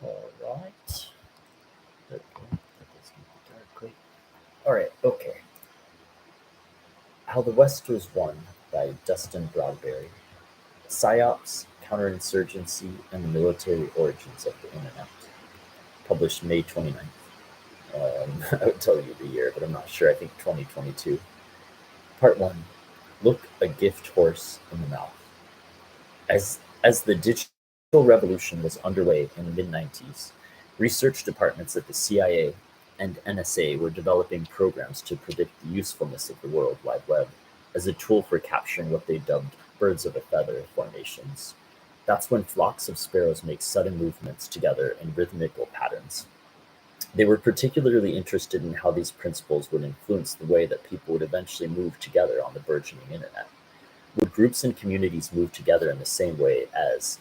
All right. There we go. That doesn't darkly. All right. Okay. How the West Was Won by Dustin Broadbery. PSYOPS, Counterinsurgency, and the Military Origins of the Internet. Published May 29th. I would tell you the year, but I'm not sure. I think 2022. Part 1. Look a gift horse in the mouth. As the digital revolution was underway in the mid-90s, research departments at the CIA and NSA were developing programs to predict the usefulness of the World Wide Web as a tool for capturing what they dubbed birds of a feather formations. That's when flocks of sparrows make sudden movements together in rhythmical patterns. They were particularly interested in how these principles would influence the way that people would eventually move together on the burgeoning internet. Would groups and communities move together in the same way as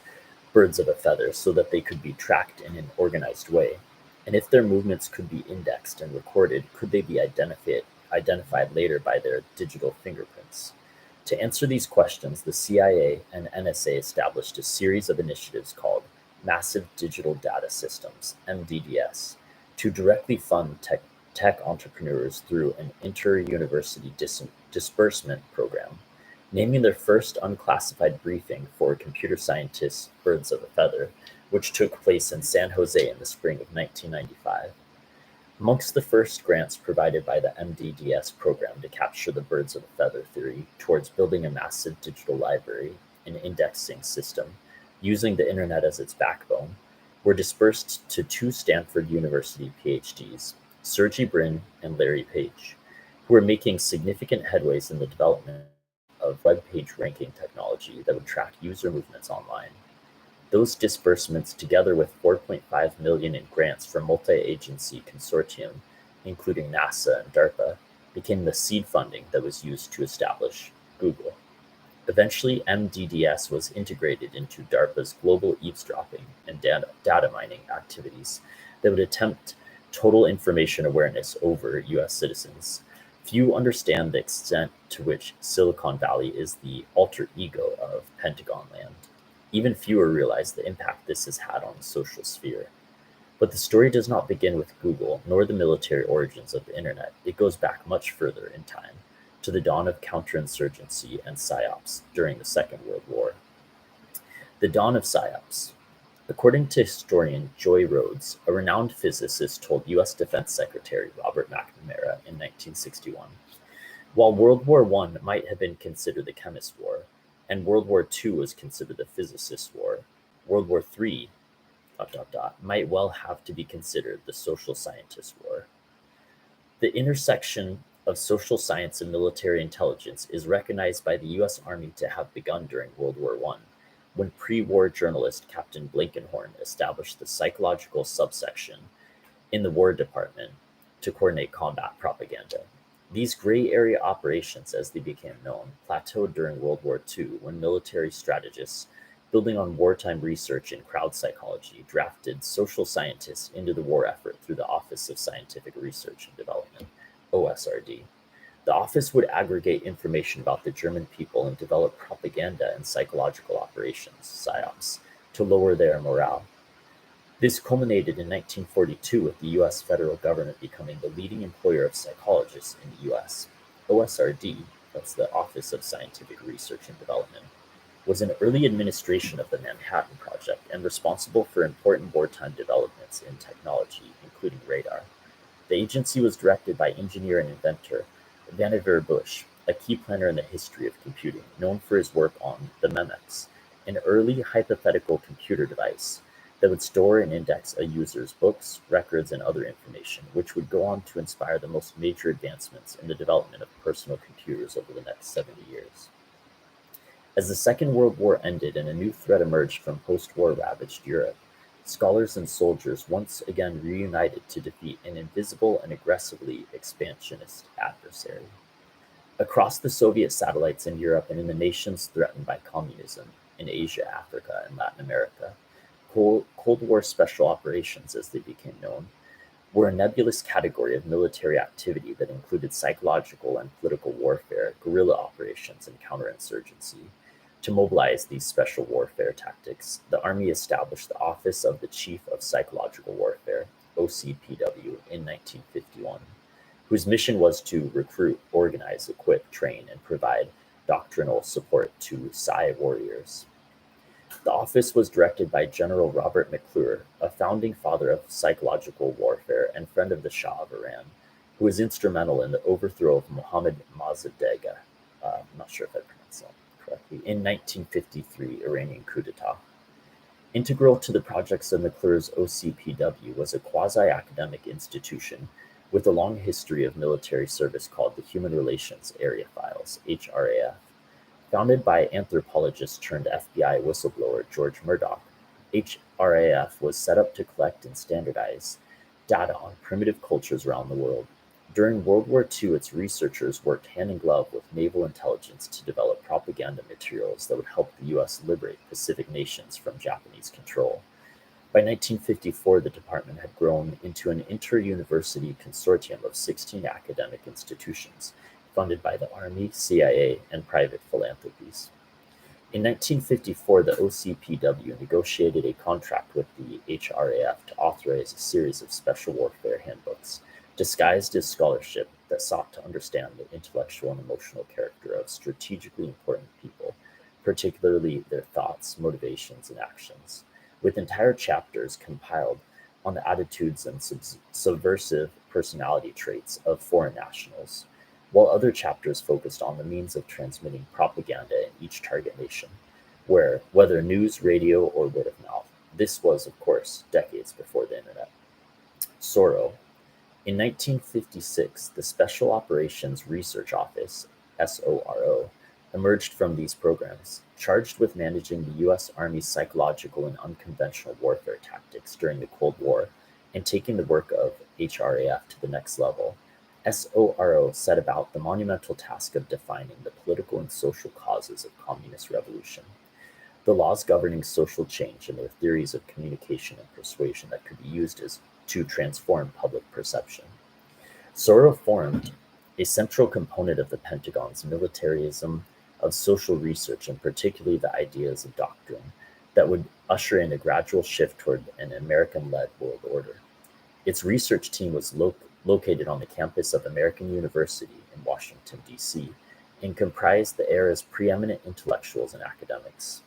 birds of a feather so that they could be tracked in an organized way? And if their movements could be indexed and recorded, could they be identified later by their digital fingerprints? To answer these questions, the CIA and NSA established a series of initiatives called Massive Digital Data Systems, MDDS, to directly fund tech entrepreneurs through an inter-university disbursement program, naming their first unclassified briefing for computer scientists Birds of a Feather, which took place in San Jose in the spring of 1995. Amongst the first grants provided by the MDDS program to capture the birds of a feather theory towards building a massive digital library and indexing system using the internet as its backbone were dispersed to two Stanford University PhDs, Sergey Brin and Larry Page, who were making significant headways in the development of web page ranking technology that would track user movements online. Those disbursements, together with 4.5 million in grants from multi-agency consortium, including NASA and DARPA, became the seed funding that was used to establish Google. Eventually, MDDS was integrated into DARPA's global eavesdropping and data mining activities that would attempt total information awareness over US citizens. Few understand the extent to which Silicon Valley is the alter ego of Pentagon land. Even fewer realize the impact this has had on the social sphere. But the story does not begin with Google, nor the military origins of the internet. It goes back much further in time, to the dawn of counterinsurgency and PSYOPs during the Second World War. The dawn of PSYOPs. According to historian Joy Rhodes, a renowned physicist told U.S. Defense Secretary Robert McNamara in 1961, while World War I might have been considered the chemist war, and World War II was considered the physicist war, World War III might well have to be considered the social scientist war. The intersection of social science and military intelligence is recognized by the U.S. Army to have begun during World War I, when pre-war journalist Captain Blankenhorn established the psychological subsection in the War Department to coordinate combat propaganda. These gray area operations, as they became known, plateaued during World War II when military strategists, building on wartime research in crowd psychology, drafted social scientists into the war effort through the Office of Scientific Research and Development, OSRD. The office would aggregate information about the German people and develop propaganda and psychological operations, PSYOPs, to lower their morale. This culminated in 1942 with the U.S. federal government becoming the leading employer of psychologists in the U.S. OSRD, that's the Office of Scientific Research and Development, was an early administration of the Manhattan Project and responsible for important wartime developments in technology, including radar. The agency was directed by engineer and inventor Vannevar Bush, a key planner in the history of computing, known for his work on the Memex, an early hypothetical computer device that would store and index a user's books, records, and other information, which would go on to inspire the most major advancements in the development of personal computers over the next 70 years. As the Second World War ended and a new threat emerged from post-war ravaged Europe, scholars and soldiers once again reunited to defeat an invisible and aggressively expansionist adversary. Across the Soviet satellites in Europe and in the nations threatened by communism in Asia, Africa, and Latin America, Cold War special operations, as they became known, were a nebulous category of military activity that included psychological and political warfare, guerrilla operations, and counterinsurgency. To mobilize these special warfare tactics, the Army established the Office of the Chief of Psychological Warfare, OCPW, in 1951, whose mission was to recruit, organize, equip, train, and provide doctrinal support to Psy warriors. The office was directed by General Robert McClure, a founding father of psychological warfare and friend of the Shah of Iran, who was instrumental in the overthrow of Mohammad Mossadegh, I'm not sure if I pronounced that correctly, in 1953 Iranian coup d'etat. Integral to the projects of McClure's OCPW was a quasi-academic institution with a long history of military service called the Human Relations Area Files, HRAF. Founded by anthropologist turned FBI whistleblower George Murdoch, HRAF was set up to collect and standardize data on primitive cultures around the world. During World War II, its researchers worked hand in glove with naval intelligence to develop propaganda materials that would help the U.S. liberate Pacific nations from Japanese control. By 1954, the department had grown into an inter-university consortium of 16 academic institutions, funded by the Army, CIA, and private philanthropies. In 1954, the OCPW negotiated a contract with the HRAF to authorize a series of special warfare handbooks, disguised as scholarship that sought to understand the intellectual and emotional character of strategically important people, particularly their thoughts, motivations, and actions, with entire chapters compiled on the attitudes and subversive personality traits of foreign nationals, while other chapters focused on the means of transmitting propaganda in each target nation, whether news, radio, or word of mouth. This was, of course, decades before the internet. SORO. In 1956, the Special Operations Research Office, SORO, emerged from these programs, charged with managing the U.S. Army's psychological and unconventional warfare tactics during the Cold War and taking the work of HRAF to the next level. SORO set about the monumental task of defining the political and social causes of communist revolution, the laws governing social change, and their theories of communication and persuasion that could be used to transform public perception. SORO formed a central component of the Pentagon's militarism of social research, and particularly the ideas of doctrine that would usher in a gradual shift toward an American-led world order. Its research team was located on the campus of American University in Washington, D.C., and comprised the era's preeminent intellectuals and academics.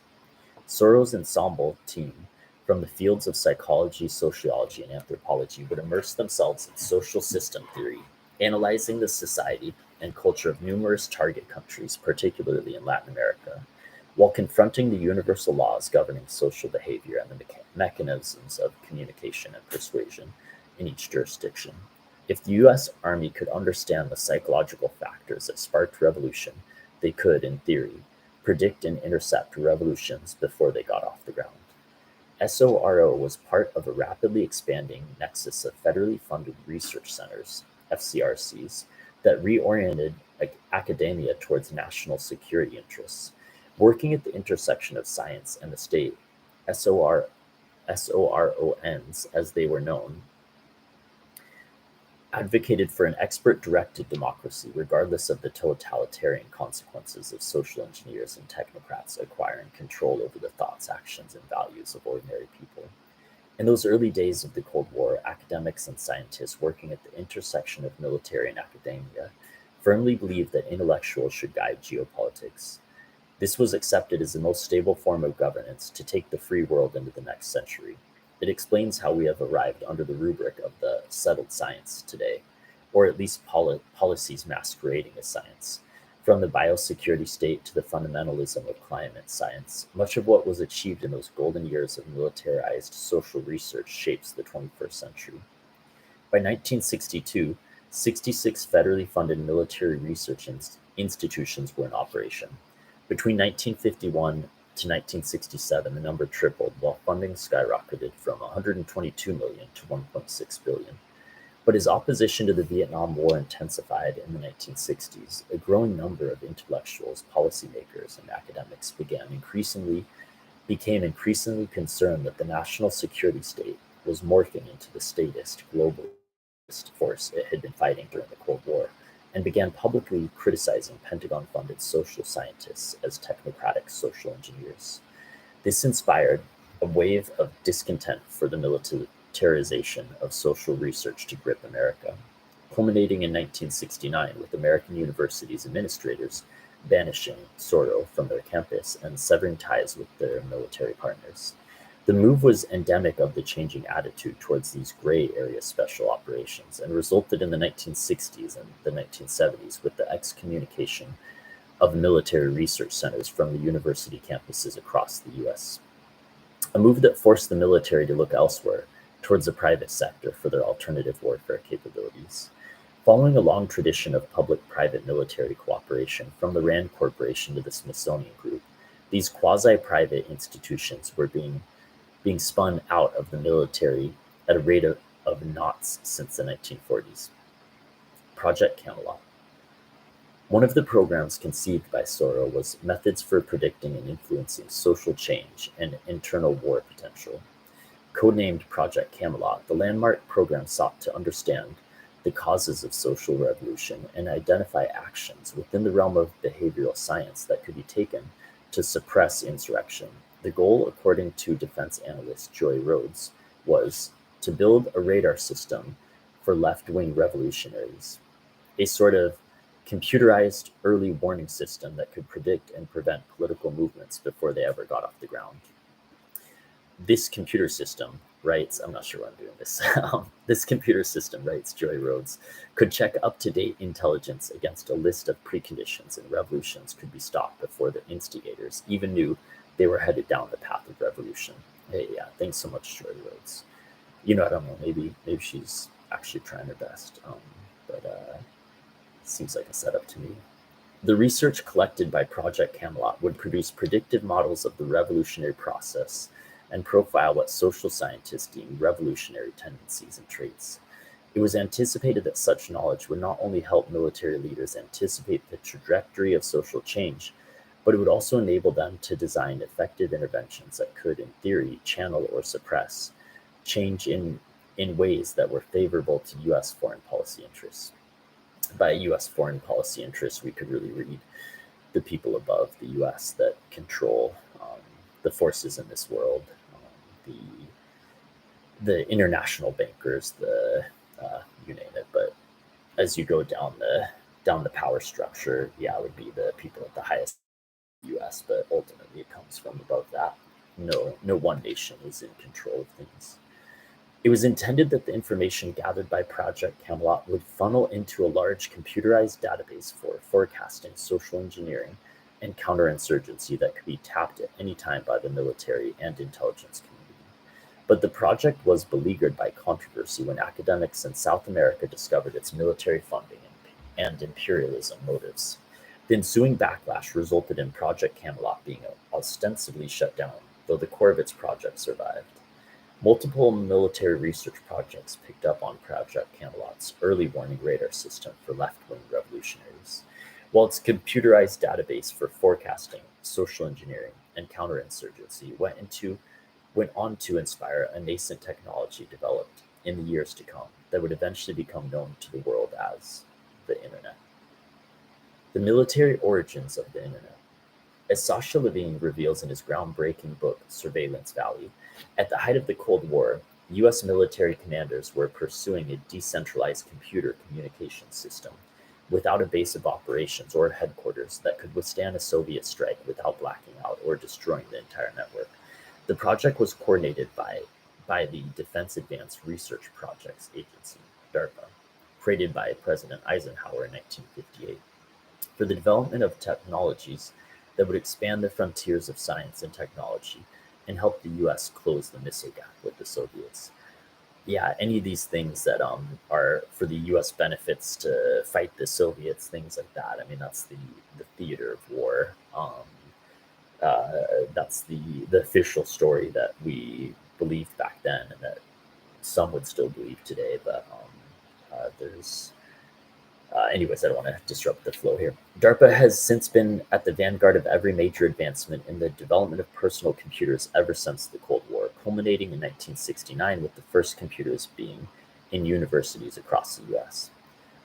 SORO's ensemble team from the fields of psychology, sociology, and anthropology would immerse themselves in social system theory, analyzing the society and culture of numerous target countries, particularly in Latin America, while confronting the universal laws governing social behavior and the mechanisms of communication and persuasion in each jurisdiction. If the U.S. Army could understand the psychological factors that sparked revolution, they could, in theory, predict and intercept revolutions before they got off the ground. SORO was part of a rapidly expanding nexus of federally funded research centers, FCRCs, that reoriented academia towards national security interests. Working at the intersection of science and the state, SORONs, as they were known, advocated for an expert-directed democracy, regardless of the totalitarian consequences of social engineers and technocrats acquiring control over the thoughts, actions, and values of ordinary people. In those early days of the Cold War, academics and scientists working at the intersection of military and academia firmly believed that intellectuals should guide geopolitics. This was accepted as the most stable form of governance to take the free world into the next century. It explains how we have arrived under the rubric of the settled science today, or at least policies masquerading as science. From the biosecurity state to the fundamentalism of climate science, much of what was achieved in those golden years of militarized social research shapes the 21st century. By 1962, 66 federally funded military research institutions were in operation. Between 1951 to 1967, the number tripled, while funding skyrocketed from $122 million to $1.6 billion. But as opposition to the Vietnam War intensified in the 1960s, a growing number of intellectuals, policymakers, and academics became increasingly concerned that the national security state was morphing into the statist, globalist force it had been fighting during the Cold War, and began publicly criticizing Pentagon-funded social scientists as technocratic social engineers. This inspired a wave of discontent for the militarization of social research to grip America, culminating in 1969 with American universities' administrators banishing Soro from their campus and severing ties with their military partners. The move was endemic of the changing attitude towards these gray area special operations and resulted in the 1960s and the 1970s with the excommunication of military research centers from the university campuses across the US. A move that forced the military to look elsewhere, towards the private sector for their alternative warfare capabilities. Following a long tradition of public-private military cooperation from the RAND Corporation to the Smithsonian Group, these quasi-private institutions were being spun out of the military at a rate of knots since the 1940s. Project Camelot. One of the programs conceived by Soro was Methods for Predicting and Influencing Social Change and Internal War Potential. Codenamed Project Camelot, the landmark program sought to understand the causes of social revolution and identify actions within the realm of behavioral science that could be taken to suppress insurrection. The goal, according to defense analyst Joy Rhodes, was to build a radar system for left-wing revolutionaries, a sort of computerized early warning system that could predict and prevent political movements before they ever got off the ground. This computer system, writes, I'm not sure why I'm doing this, this computer system, writes Joy Rhodes, could check up-to-date intelligence against a list of preconditions, and revolutions could be stopped before the instigators even knew they were headed down the path of revolution. Hey, yeah, thanks so much, Joy Rhodes. I don't know, maybe she's actually trying her best, but seems like a setup to me. The research collected by Project Camelot would produce predictive models of the revolutionary process and profile what social scientists deem revolutionary tendencies and traits. It was anticipated that such knowledge would not only help military leaders anticipate the trajectory of social change, but it would also enable them to design effective interventions that could, in theory, channel or suppress change in ways that were favorable to U.S. foreign policy interests. By U.S. foreign policy interests, we could really read the people above the U.S. that control the forces in this world, the international bankers, you name it. But as you go down the power structure, it would be the people at the highest U.S. But ultimately, it comes from above that. No one nation is in control of things. It was intended that the information gathered by Project Camelot would funnel into a large computerized database for forecasting social engineering and counterinsurgency that could be tapped at any time by the military and intelligence community. But the project was beleaguered by controversy when academics in South America discovered its military funding and imperialism motives. The ensuing backlash resulted in Project Camelot being ostensibly shut down, though the core of its project survived. Multiple military research projects picked up on Project Camelot's early warning radar system for left-wing revolutionaries, while its computerized database for forecasting, social engineering, and counterinsurgency went on to inspire a nascent technology developed in the years to come that would eventually become known to the world as the Internet. The military origins of the Internet. As Sasha Levine reveals in his groundbreaking book, Surveillance Valley, at the height of the Cold War, U.S. military commanders were pursuing a decentralized computer communication system without a base of operations or headquarters that could withstand a Soviet strike without blacking out or destroying the entire network. The project was coordinated by the Defense Advanced Research Projects Agency, DARPA, created by President Eisenhower in 1958, for the development of technologies that would expand the frontiers of science and technology and help the U.S. close the missile gap with the Soviets. Any of these things that are for the U.S. benefits to fight the Soviets, things like that. I mean, that's the theater of war. That's the official story that we believed back then, and that some would still believe today. But anyways, I don't want to disrupt the flow here. DARPA has since been at the vanguard of every major advancement in the development of personal computers ever since the Cold War, culminating in 1969 with the first computers being in universities across the U.S.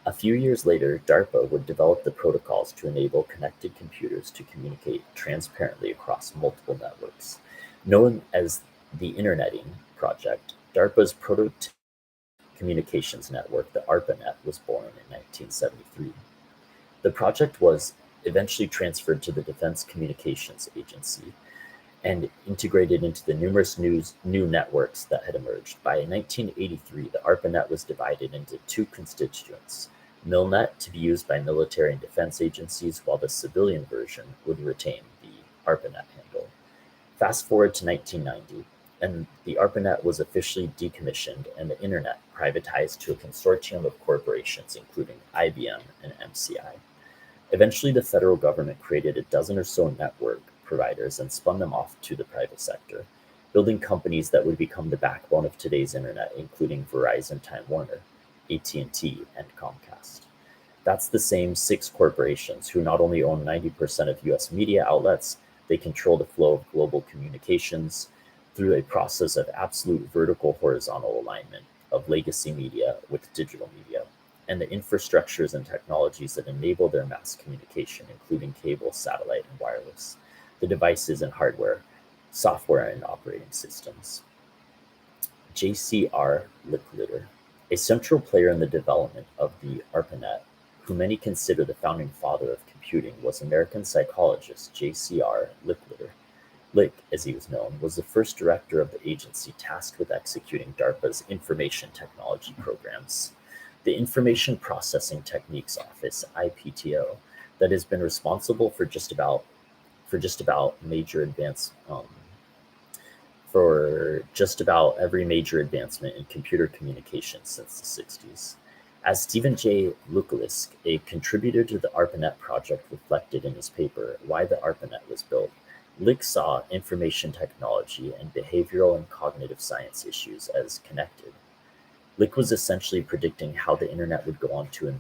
A few years later, DARPA would develop the protocols to enable connected computers to communicate transparently across multiple networks. Known as the Interneting Project, DARPA's proto communications network, the ARPANET, was born in 1973. The project was eventually transferred to the Defense Communications Agency and integrated into the numerous new networks that had emerged. By 1983, the ARPANET was divided into two constituents: MILNET, to be used by military and defense agencies, while the civilian version would retain the ARPANET handle. Fast forward to 1990, and the ARPANET was officially decommissioned and the Internet privatized to a consortium of corporations, including IBM and MCI. Eventually, the federal government created a dozen or so network providers and spun them off to the private sector, building companies that would become the backbone of today's internet, including Verizon, Time Warner, AT&T, and Comcast. That's the same six corporations who not only own 90% of US media outlets, they control the flow of global communications through a process of absolute vertical horizontal alignment of legacy media with digital media, and the infrastructures and technologies that enable their mass communication, including cable, satellite, and wireless, the devices and hardware, software, and operating systems. J.C.R. Licklider, a central player in the development of the ARPANET, who many consider the founding father of computing, was American psychologist J.C.R. Licklider. Lick, as he was known, was the first director of the agency tasked with executing DARPA's information technology programs. The Information Processing Techniques Office, IPTO, that has been responsible for just about every major advancement in computer communication since the 60s. As Stephen J. Lukalisk, a contributor to the ARPANET project, reflected in his paper, Why the ARPANET Was Built, Lick saw information technology and behavioral and cognitive science issues as connected. Lick was essentially predicting how the internet would go on to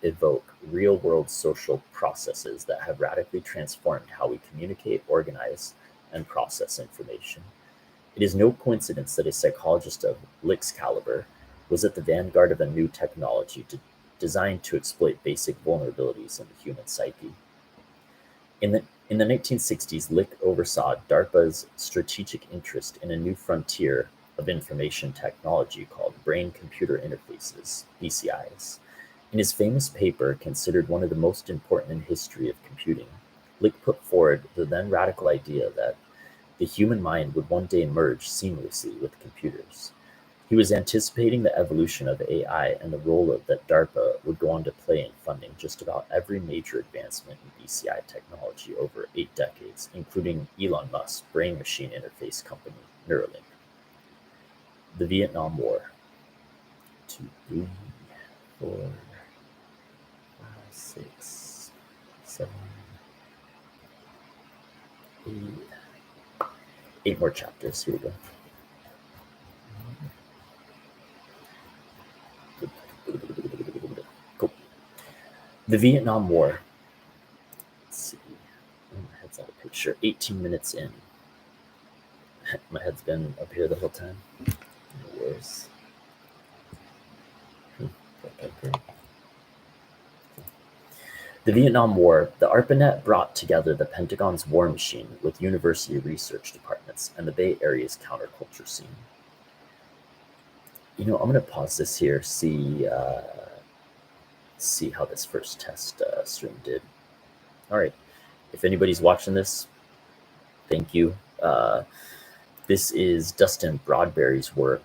evoke real-world social processes that have radically transformed how we communicate, organize, and process information. It is no coincidence that a psychologist of Lick's caliber was at the vanguard of a new technology designed to exploit basic vulnerabilities in the human psyche. In the 1960s, Lick oversaw DARPA's strategic interest in a new frontier of information technology called brain-computer interfaces, BCIs. In his famous paper, considered one of the most important in history of computing, Lick put forward the then radical idea that the human mind would one day merge seamlessly with computers. He was anticipating the evolution of AI and the role that DARPA would go on to play in funding just about every major advancement in BCI technology over 8 decades, including Elon Musk's brain-machine interface company, Neuralink. The Vietnam War. 2, 3, 4, 5, 6, 7, 8. 8 more chapters. Here we go. Cool. The Vietnam War. Let's see. Oh, my head's out of picture. 18 minutes in. My head's been up here the whole time. No worries. The Vietnam War, the ARPANET brought together the Pentagon's war machine with university research departments and the Bay Area's counterculture scene. I'm going to pause this here, see how this first test stream did. All right. If anybody's watching this, thank you. This is Dustin Broadbery's work.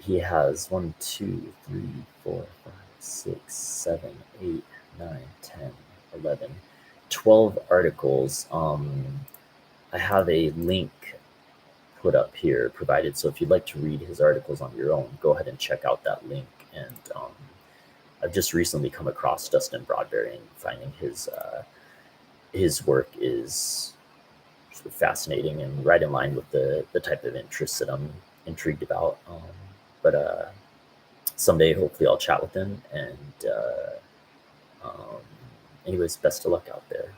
He has 1, 2, 3, 4, 5, 6, 7, 8, 9, 10, 11, 12 articles. I have a link put up here provided, so if you'd like to read his articles on your own, go ahead and check out that link. And I've just recently come across Dustin Broadbery, and finding his work is sort of fascinating and right in line with the type of interests that I'm intrigued about. But someday, hopefully, I'll chat with him. And anyways, best of luck out there.